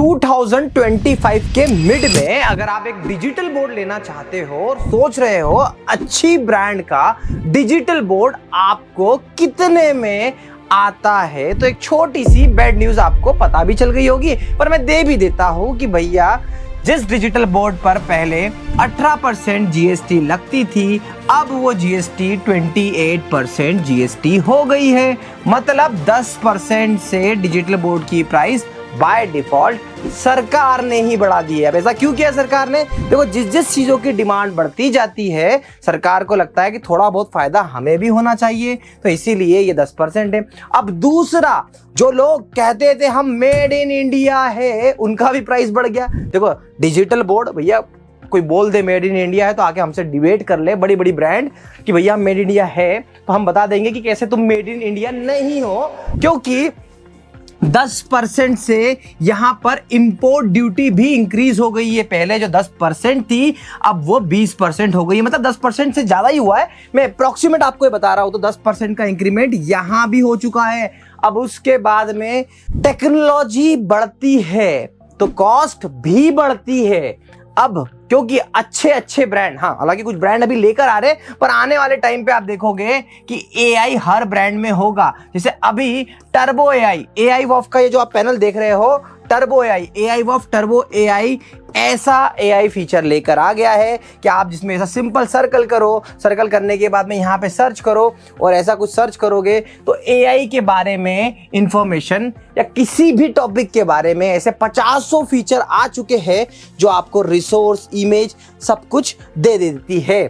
2025 के मिड में अगर आप एक डिजिटल बोर्ड लेना चाहते हो और सोच रहे हो अच्छी ब्रांड का डिजिटल बोर्ड आपको कितने में आता है, तो एक छोटी सी बैड न्यूज आपको पता भी चल गई होगी, पर मैं दे भी देता हूं कि भैया जिस डिजिटल बोर्ड पर पहले 18% जीएसटी लगती थी, अब वो जीएसटी 28% जीएसटी हो गई है। मतलब 10% से डिजिटल बोर्ड की प्राइस बाय डिफॉल्ट सरकार ने ही बढ़ा दी है। अब ऐसा क्यों किया सरकार ने? देखो, जिस जिस चीजों की डिमांड बढ़ती जाती है सरकार को लगता है कि थोड़ा बहुत फायदा हमें भी होना चाहिए, तो इसीलिए ये 10% है। अब दूसरा, जो लोग कहते थे हम मेड इन इंडिया है, उनका भी प्राइस बढ़ गया। देखो, डिजिटल बोर्ड, भैया कोई बोल दे मेड इन इंडिया है तो आके हमसे डिबेट कर ले बड़ी बड़ी ब्रांड कि भैया मेड इन इंडिया है, तो हम बता देंगे कि कैसे तुम मेड इन इंडिया नहीं हो, क्योंकि 10% से यहां पर इंपोर्ट ड्यूटी भी इंक्रीज हो गई है। पहले जो 10% थी अब वो 20% हो गई है, मतलब 10% से ज्यादा ही हुआ है। मैं अप्रोक्सीमेट आपको ये बता रहा हूं, तो 10% का इंक्रीमेंट यहां भी हो चुका है। अब उसके बाद में टेक्नोलॉजी बढ़ती है तो कॉस्ट भी बढ़ती है। अब क्योंकि अच्छे अच्छे ब्रांड, हाँ हालांकि कुछ ब्रांड अभी लेकर आ रहे, पर आने वाले टाइम पे आप देखोगे कि एआई हर ब्रांड में होगा। जैसे अभी टर्बो एआई वॉफ का ये जो आप पैनल देख रहे हो, टर्बो एआई वॉफ टर्बो एआई ऐसा एआई फीचर लेकर आ गया है कि आप जिसमें ऐसा सिंपल सर्कल करो, सर्कल करने के बाद में यहाँ पे सर्च करो और ऐसा कुछ सर्च करोगे तो एआई के बारे में इंफॉर्मेशन या किसी भी टॉपिक के बारे में ऐसे 50 फीचर आ चुके हैं जो आपको रिसोर्स, इमेज सब कुछ दे देती है।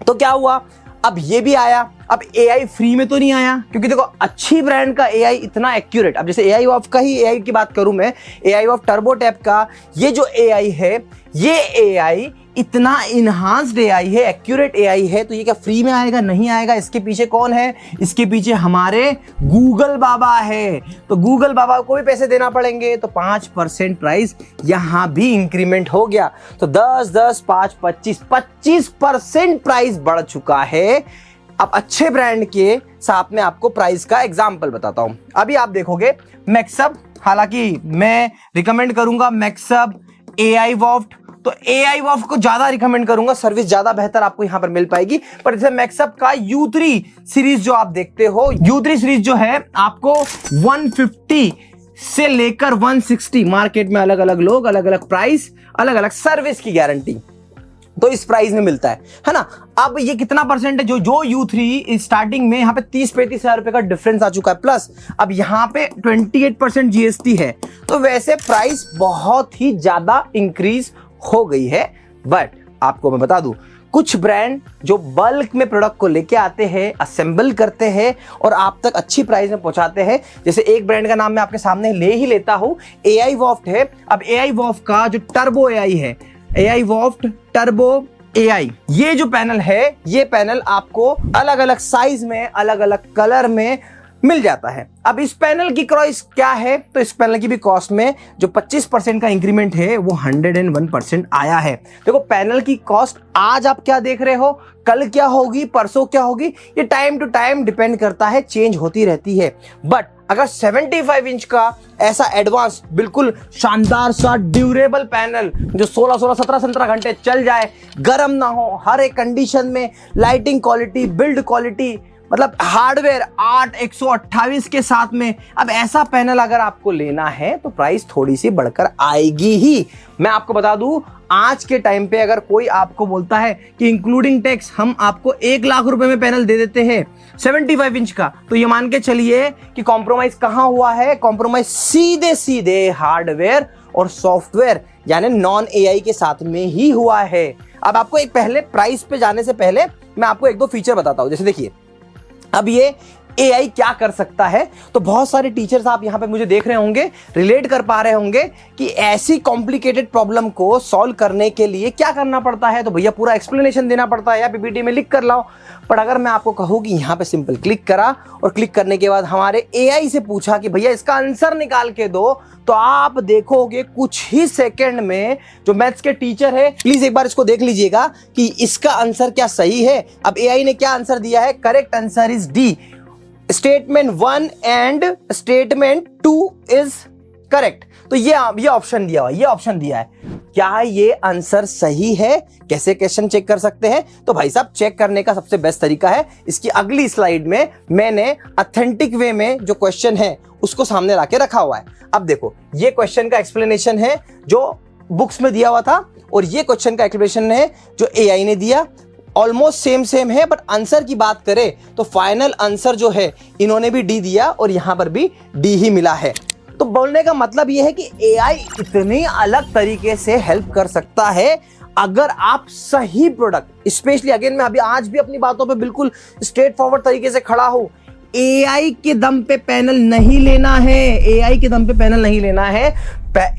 तो क्या हुआ, अब ये भी आया। अब एआई फ्री में तो नहीं आया, क्योंकि देखो अच्छी ब्रांड का एआई इतना एक्यूरेट, अब जैसे एआई वॉफ का ही एआई की बात करूं मैं, एआई वॉफ टर्बो टैप का ये जो एआई है, ये एआई इतना इन्हांस्ड एआई है, एक्यूरेट एआई है, तो ये क्या फ्री में आएगा? नहीं आएगा। इसके पीछे कौन है? इसके पीछे हमारे गूगल बाबा है, तो गूगल बाबा को भी पैसे देना पड़ेंगे। तो 5% प्राइस यहां भी इंक्रीमेंट हो गया, तो 10, 5, 25% प्राइस बढ़ चुका है। अब अच्छे ब्रांड के साथ में आपको प्राइस का एग्जांपल बताता हूं। अभी आप देखोगे मैक्सअप, हालांकि मैं रिकमेंड करूंगा मैक्सअप, एआई वॉफ्ट, तो एआई वॉफ्ट को ज्यादा रिकमेंड करूंगा, सर्विस ज्यादा बेहतर आपको यहां पर मिल पाएगी। पर जैसे मैक्सअप का U3 सीरीज जो आप देखते हो, U3 सीरीज जो है आपको 150 से लेकर 160, मार्केट में अलग अलग लोग अलग अलग प्राइस, अलग अलग सर्विस की गारंटी, तो इस प्राइस में मिलता है ना। अब ये कितना परसेंट है? जो U3 स्टार्टिंग में यहाँ पे 30-35 हजार रुपए का डिफरेंस आ चुका है, प्लस अब यहाँ पे 28% जीएसटी है, तो वैसे प्राइस बहुत ही ज्यादा इंक्रीज हो गई है। बट आपको मैं बता दूं, कुछ ब्रांड जो बल्क में प्रोडक्ट को लेके आते हैं, असेंबल करते हैं और आप तक अच्छी प्राइस में पहुंचाते हैं, जैसे एक ब्रांड का नाम मैं आपके सामने ले ही लेता हूं, एआई वॉफ्ट है। अब एआई वॉफ्ट का जो टर्बो एआई है, एआई वॉफ्ट टर्बो एआई, ये जो पैनल है, ये पैनल आपको अलग अलग साइज में, अलग अलग कलर में मिल जाता है। अब इस पैनल की कॉस्ट क्या है? तो इस पैनल की भी कॉस्ट में जो 25% का इंक्रीमेंट है वो 101% आया है। देखो, पैनल की कॉस्ट आज आप क्या देख रहे हो, कल क्या होगी, परसों क्या होगी, ये टाइम टू टाइम डिपेंड करता है, चेंज होती रहती है। बट अगर 75 इंच का ऐसा एडवांस बिल्कुल शानदार सा ड्यूरेबल पैनल जो 16, 17 घंटे चल जाए, गर्म ना हो, हर एक कंडीशन में, लाइटिंग क्वालिटी, बिल्ड क्वालिटी, मतलब हार्डवेयर 8 128 के साथ में, अब ऐसा पैनल अगर आपको लेना है तो प्राइस थोड़ी सी बढ़कर आएगी ही। मैं आपको बता दूं, आज के टाइम पे अगर कोई आपको बोलता है कि इंक्लूडिंग टैक्स हम आपको 1 लाख रुपए में पैनल दे देते हैं 75 इंच का, तो ये मान के चलिए कि कॉम्प्रोमाइज कहां हुआ है? कॉम्प्रोमाइज सीधे सीधे हार्डवेयर और सॉफ्टवेयर यानी नॉन एआई के साथ में ही हुआ है। अब आपको एक पहले प्राइस पे जाने से पहले मैं आपको 1-2 फीचर बताता हूं। जैसे देखिए, अब ये एआई क्या कर सकता है, तो बहुत सारे टीचर्स आप यहां पे मुझे देख रहे होंगे, रिलेट कर पा रहे होंगे कि ऐसी कॉम्प्लिकेटेड प्रॉब्लम को सॉल्व करने के लिए क्या करना पड़ता है। तो भैया पूरा एक्सप्लेनेशन देना पड़ता है या पीपीटी में लिख कर लाओ। पर अगर मैं आपको कहूं कि यहां पे सिंपल क्लिक करा और क्लिक करने के बाद हमारे एआई से पूछा कि भैया इसका आंसर निकाल के दो, तो आप देखोगे कुछ ही सेकंड में जो मैथ्स के टीचर है, प्लीज एक बार इसको देख लीजिएगा कि इसका आंसर क्या सही है। अब एआई ने क्या आंसर दिया है? Correct answer is D. Statement 1 and statement 2 is correct. तो ये ऑप्शन दिया हुआ, ये ऑप्शन दिया है। क्या ये आंसर सही है? कैसे क्वेश्चन चेक कर सकते हैं? तो भाई साहब चेक करने का सबसे बेस्ट तरीका है, इसकी अगली स्लाइड में मैंने ऑथेंटिक वे में जो क्वेश्चन है उसको सामने लाके रखा हुआ है। अब देखो, ये क्वेश्चन का एक्सप्लेनेशन है जो बुक्स में दिया हुआ था, और ये क्वेश्चन का एक्सप्लेनेशन है जो एआई ने दिया। ऑलमोस्ट सेम है, बट आंसर की बात करें तो फाइनल आंसर जो है इन्होंने भी डी दिया और यहां पर भी डी ही मिला है। तो बोलने का मतलब यह है कि एआई इतनी अलग तरीके से हेल्प कर सकता है अगर आप सही प्रोडक्ट, स्पेशली अगेन मैं अभी आज भी अपनी बातों पे बिल्कुल स्ट्रेट फॉरवर्ड तरीके से खड़ा हूं, एआई के दम पे पैनल नहीं लेना है, एआई के दम पे पैनल नहीं लेना है।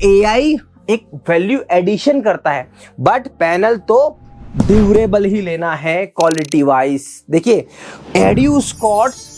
एआई एक वैल्यू एडिशन करता है, बट पैनल तो ड्यूरेबल ही लेना है क्वालिटी वाइज। देखिए, एड्यूस्कॉट्स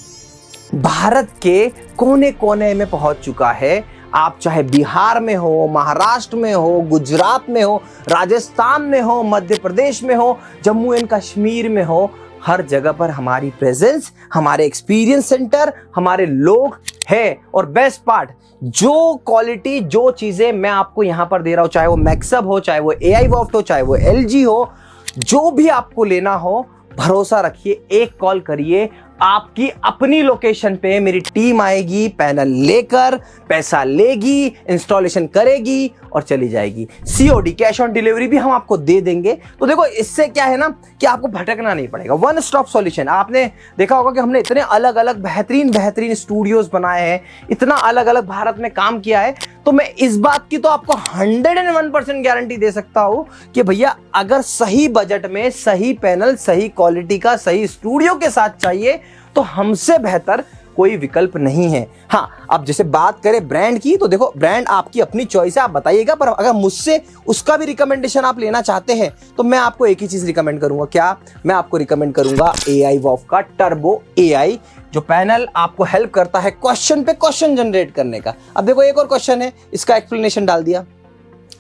भारत के कोने कोने में पहुंच चुका है। आप चाहे बिहार में हो, महाराष्ट्र में हो, गुजरात में हो, राजस्थान में हो, मध्य प्रदेश में हो, जम्मू एंड कश्मीर में हो, हर जगह पर हमारी प्रेजेंस, हमारे एक्सपीरियंस सेंटर, हमारे लोग है। और बेस्ट पार्ट, जो क्वालिटी, जो चीजें मैं आपको यहां पर दे रहा हूं, चाहे वो मैक्सअप हो, चाहे वो एआई वॉफ्ट हो, चाहे वो एलजी हो, जो भी आपको लेना हो, भरोसा रखिए, एक कॉल करिए, आपकी अपनी लोकेशन पे मेरी टीम आएगी, पैनल लेकर पैसा लेगी, इंस्टॉलेशन करेगी और चली जाएगी। सीओडी, कैश ऑन डिलीवरी भी हम आपको दे देंगे। तो देखो, इससे क्या है ना कि आपको भटकना नहीं पड़ेगा, वन स्टॉप सॉल्यूशन। आपने देखा होगा कि हमने इतने अलग अलग बेहतरीन स्टूडियोज बनाए हैं, इतना अलग अलग भारत में काम किया है। तो मैं इस बात की तो आपको 101% गारंटी दे सकता हूं कि भैया अगर सही बजट में सही पैनल, सही क्वालिटी का, सही स्टूडियो के साथ चाहिए तो हमसे बेहतर कोई विकल्प नहीं है। हाँ, अब जैसे बात करें ब्रांड की, तो देखो ब्रांड आपकी अपनी चॉइस है, आप बताइएगा, पर अगर मुझसे उसका भी रिकमेंडेशन आप लेना चाहते हैं तो मैं आपको एक ही चीज रिकमेंड करूंगा। क्या? मैं आपको रिकमेंड करूंगा एआई वॉफ्ट का टर्बो एआई, जो पैनल आपको हेल्प करता है क्वेश्चन पे क्वेश्चन जनरेट करने का। अब देखो, एक और क्वेश्चन है, इसका एक्सप्लेनेशन डाल दिया,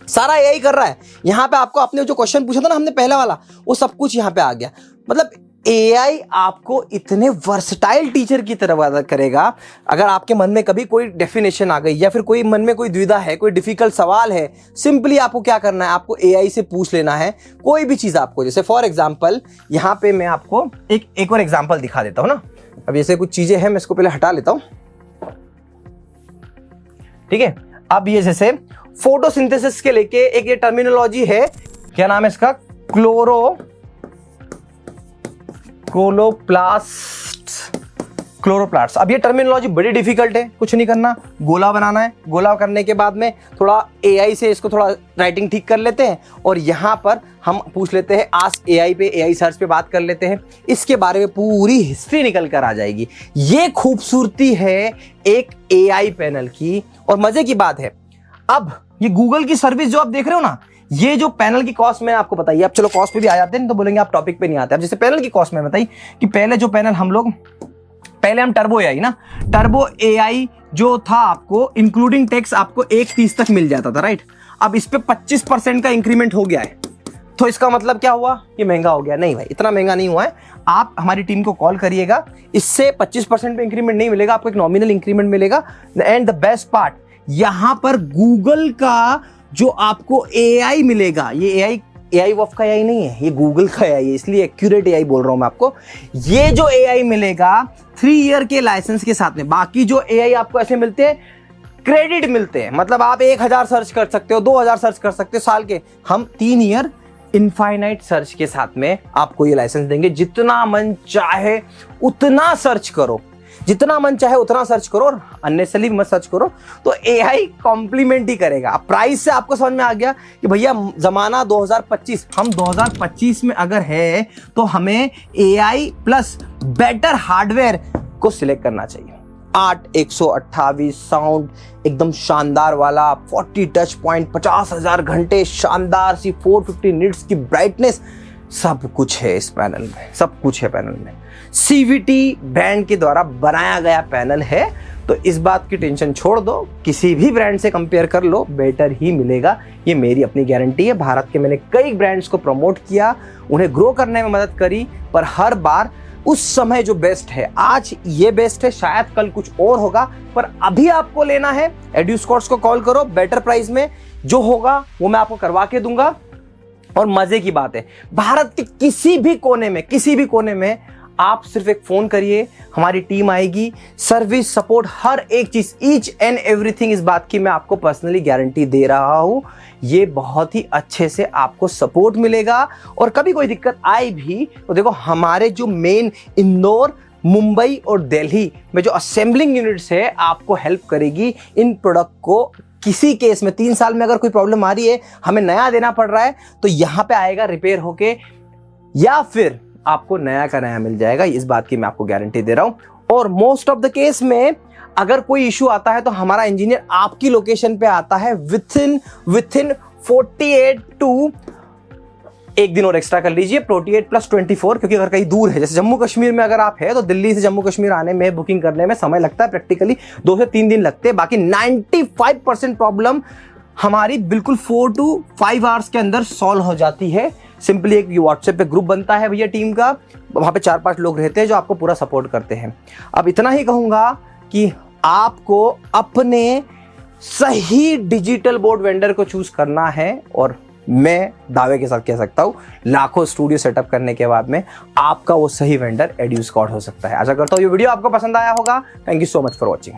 सारा एआई कर रहा है। यहां पे आपको आपने जो क्वेश्चन पूछा था ना हमने पहला वाला, वो सब कुछ यहां पे आ गया। मतलब एआई आपको इतने वर्सटाइल टीचर की तरह मदद करेगा। अगर आपके मन में कभी कोई डेफिनेशन आ गई या फिर कोई मन में कोई दुविधा है, कोई डिफिकल्ट सवाल है, सिंपली आपको क्या करना है, आपको एआई से पूछ लेना है कोई भी चीज आपको। जैसे फॉर एग्जांपल यहां पे मैं आपको एक और एग्जांपल दिखा देता हूं ना। अब जैसे कुछ चीजें हैं, मैं इसको पहले हटा लेता हूं, ठीक है। अब ये जैसे फोटोसिंथेसिस के लेके एक ये टर्मिनोलॉजी है, क्या नाम है इसका, क्लोरोप्लास्ट। अब ये टर्मिनोलॉजी बड़ी डिफिकल्ट है, कुछ नहीं करना, गोला बनाना है। गोला करने के बाद में थोड़ा एआई से इसको थोड़ा राइटिंग ठीक कर लेते हैं और यहाँ पर हम पूछ लेते हैं आस्क एआई पे, एआई सर्च पे बात कर लेते हैं, इसके बारे में पूरी हिस्ट्री निकल कर आ जाएगी। ये खूबसूरती है एक एआई पैनल की। और मजे की बात है, अब ये गूगल की सर्विस जो आप देख रहे हो ना, ये जो पैनल की कॉस्ट मैंने आपको बताई, अब चलो कॉस्ट पे भी आ जाते हैं, नहीं तो बोलेंगे आप टॉपिक पे नहीं आते। अब जैसे पैनल की कॉस्ट मैंने बताई कि पहले जो पैनल पहले हम टर्बो एआई ना, टर्बो एआई जो था आपको इंक्लूडिंग टैक्स आपको 1.30 तक मिल जाता था, राइट। अब इस पे 25% का इंक्रीमेंट हो गया है, तो इसका मतलब क्या हुआ, ये महंगा हो गया? नहीं भाई, इतना महंगा नहीं हुआ है। आप हमारी टीम को कॉल करिएगा, इससे 25% पे इंक्रीमेंट नहीं मिलेगा, आपको एक नॉमिनल इंक्रीमेंट मिलेगा। एंड द बेस्ट पार्ट, यहां पर गूगल का जो आपको एआई मिलेगा, ये एआई वॉफ्ट का एआई नहीं है, ये गूगल का एआई है, इसलिए एक्यूरेट एआई बोल रहा हूं मैं आपको। ये जो एआई मिलेगा 3 ईयर के लाइसेंस के साथ में। बाकी जो एआई आपको ऐसे मिलते हैं, क्रेडिट मिलते हैं, मतलब आप 1000 सर्च कर सकते हो, 2000 सर्च कर सकते हो साल के। हम 3 ईयर इनफाइनाइट सर्च के साथ में आपको ये लाइसेंस देंगे। जितना मन चाहे उतना सर्च करो, जितना मन चाहे उतना सर्च करो और अननेसेसरी मत सर्च करो, तो एआई कॉम्प्लीमेंट ही करेगा। अब प्राइस से आपको समझ में आ गया कि भैया जमाना 2025, हम 2025 में अगर है तो हमें एआई प्लस बेटर हार्डवेयर को सिलेक्ट करना चाहिए। 128 साउंड एकदम शानदार वाला, 40 टच पॉइंट, 50,000 घंटे, शानदार सी 450 निट्स की ब्राइटनेस, सब कुछ है इस पैनल में, सब कुछ है पैनल में। सीवीटी ब्रांड के द्वारा बनाया गया पैनल है, तो इस बात की टेंशन छोड़ दो, किसी भी ब्रांड से कंपेयर कर लो, बेटर ही मिलेगा, ये मेरी अपनी गारंटी है। भारत के मैंने कई ब्रांड्स को प्रमोट किया, उन्हें ग्रो करने में मदद करी, पर हर बार उस समय जो बेस्ट है, आज ये बेस्ट है, शायद कल कुछ और होगा, पर अभी आपको लेना है एड्यूस्कॉर्स को कॉल करो, बेटर प्राइस में जो होगा वो मैं आपको करवा के दूंगा। और मजे की बात है, भारत के किसी भी कोने में आप सिर्फ एक फोन करिए, हमारी टीम आएगी, सर्विस सपोर्ट हर एक चीज, ईच एंड एवरीथिंग, इस बात की मैं आपको पर्सनली गारंटी दे रहा हूं। ये बहुत ही अच्छे से आपको सपोर्ट मिलेगा। और कभी कोई दिक्कत आए भी तो देखो, हमारे जो मेन इंदौर, मुंबई और दिल्ली में जो असेंबलिंग यूनिट्स है आपको हेल्प करेगी इन प्रोडक्ट को। किसी केस में 3 साल में अगर कोई प्रॉब्लम आ रही है, हमें नया देना पड़ रहा है, तो यहां पे आएगा रिपेयर होके, या फिर आपको नया का नया मिल जाएगा। इस बात की मैं आपको गारंटी दे रहा हूं। और मोस्ट ऑफ द केस में अगर कोई इशू आता है तो हमारा इंजीनियर आपकी लोकेशन पे आता है विथिन 48 टू, एक दिन और एक्स्ट्रा कर लीजिए, 48 + 24, क्योंकि अगर कहीं दूर है, जैसे जम्मू कश्मीर में अगर आप है, तो दिल्ली से जम्मू कश्मीर आने में, बुकिंग करने में समय लगता है, प्रैक्टिकली 2 से 3 दिन लगते हैं। बाकी 95% प्रॉब्लम हमारी बिल्कुल 4 to 5 आवर्स के अंदर सॉल्व हो जाती है। सिंपली एक व्हाट्सएप पे ग्रुप बनता है भैया टीम का, वहां पे 4-5 लोग रहते हैं जो आपको पूरा सपोर्ट करते हैं। अब इतना ही कहूंगा कि आपको अपने सही डिजिटल बोर्ड वेंडर को चूज करना है, और मैं दावे के साथ कह सकता हूं, लाखों स्टूडियो सेटअप करने के बाद में आपका वो सही वेंडर एड्यूस्कॉर्ट हो सकता है। आशा करता हूं ये वीडियो आपको पसंद आया होगा। Thank you so much for watching.